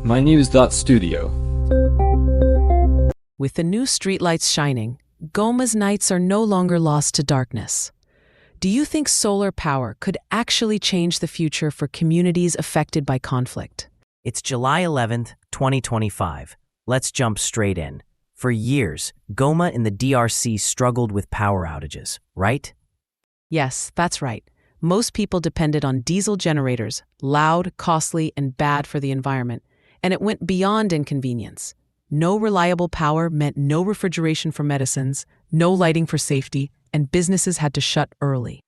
mynews.studio. With the new streetlights shining, Goma's nights are no longer lost to darkness. Do you think solar power could actually change the future for communities affected by conflict? It's July 11th, 2025. Let's jump straight in. For years, Goma in the DRC struggled with power outages, right? Yes, that's right. Most people depended on diesel generators, loud, costly, and bad for the environment, and it went beyond inconvenience. No reliable power meant no refrigeration for medicines, no lighting for safety, and businesses had to shut early.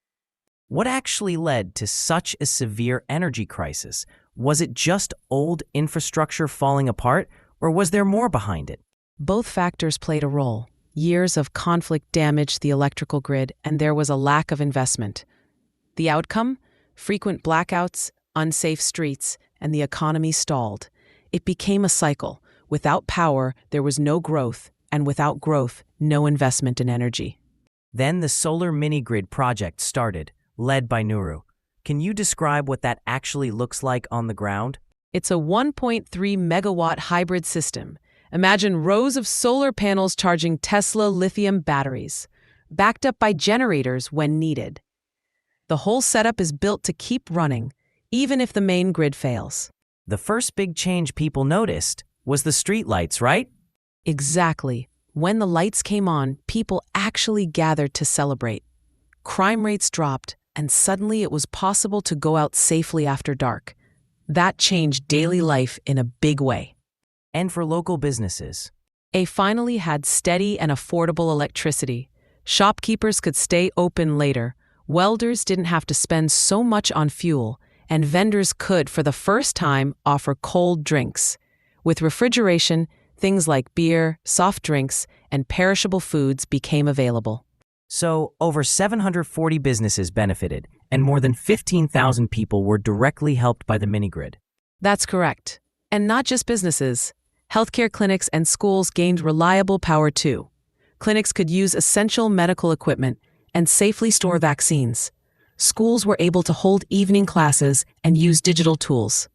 What actually led to such a severe energy crisis? Was it just old infrastructure falling apart, or was there more behind it? Both factors played a role. Years of conflict damaged the electrical grid, and there was a lack of investment. The outcome? Frequent blackouts, unsafe streets, and the economy stalled. It became a cycle. Without power, there was no growth, and without growth, no investment in energy. Then the solar mini-grid project started, led by Nuru. Can you describe what that actually looks like on the ground? It's a 1.3 megawatt hybrid system. Imagine rows of solar panels charging Tesla lithium batteries, backed up by generators when needed. The whole setup is built to keep running, even if the main grid fails. The first big change people noticed was the streetlights, right? Exactly. When the lights came on, people actually gathered to celebrate. Crime rates dropped, and suddenly it was possible to go out safely after dark. That changed daily life in a big way. And for local businesses, They finally had steady and affordable electricity. Shopkeepers could stay open later, welders didn't have to spend so much on fuel, and vendors could, for the first time, offer cold drinks. With refrigeration, things like beer, soft drinks, and perishable foods became available. so over 740 businesses benefited, and more than 15,000 people were directly helped by the mini-grid. That's correct. And not just businesses. Healthcare clinics and schools gained reliable power too. Clinics could use essential medical equipment and safely store vaccines. Schools were able to hold evening classes and use digital tools.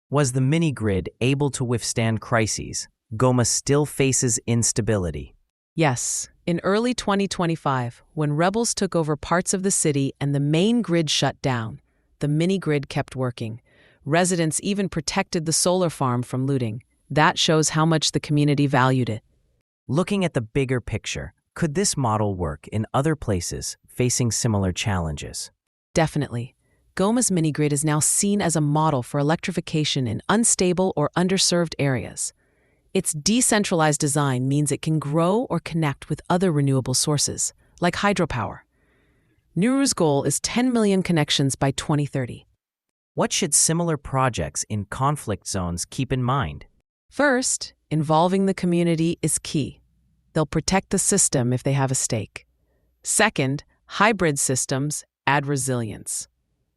Was the mini-grid able to withstand crises? Goma still faces instability. Yes, in early 2025, when rebels took over parts of the city and the main grid shut down, the mini-grid kept working. Residents even protected the solar farm from looting. That shows how much the community valued it. Looking at the bigger picture, could this model work in other places facing similar challenges? Definitely. Goma's mini-grid is now seen as a model for electrification in unstable or underserved areas. Its decentralized design means it can grow or connect with other renewable sources, like hydropower. Nuru's goal is 10 million connections by 2030. What should similar projects in conflict zones keep in mind? First, involving the community is key. They'll protect the system if they have a stake. Second, hybrid systems add resilience.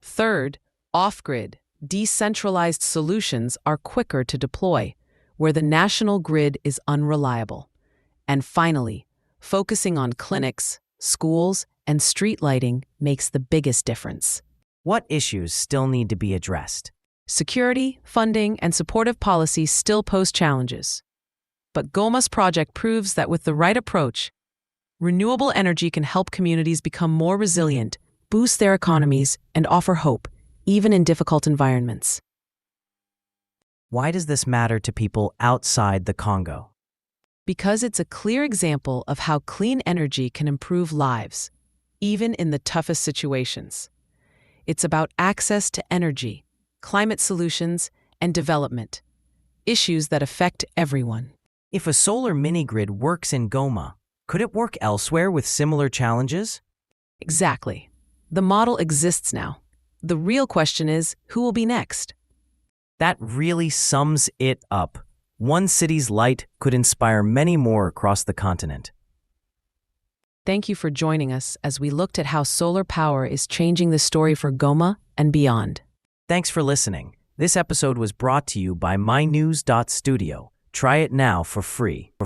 Third, off-grid, decentralized solutions are quicker to deploy, where the national grid is unreliable. And finally, focusing on clinics, schools, and street lighting makes the biggest difference. What issues still need to be addressed? Security, funding, and supportive policy still pose challenges. But Goma's project proves that with the right approach, renewable energy can help communities become more resilient, boost their economies, and offer hope, even in difficult environments. Why does this matter to people outside the Congo? Because it's a clear example of how clean energy can improve lives, even in the toughest situations. It's about access to energy, climate solutions, and development, issues that affect everyone. If a solar mini-grid works in Goma, could it work elsewhere with similar challenges? Exactly. The model exists now. The real question is, who will be next? That really sums it up. One city's light could inspire many more across the continent. Thank you for joining us as we looked at how solar power is changing the story for Goma and beyond. Thanks for listening. This episode was brought to you by mynews.studio. Try it now for free.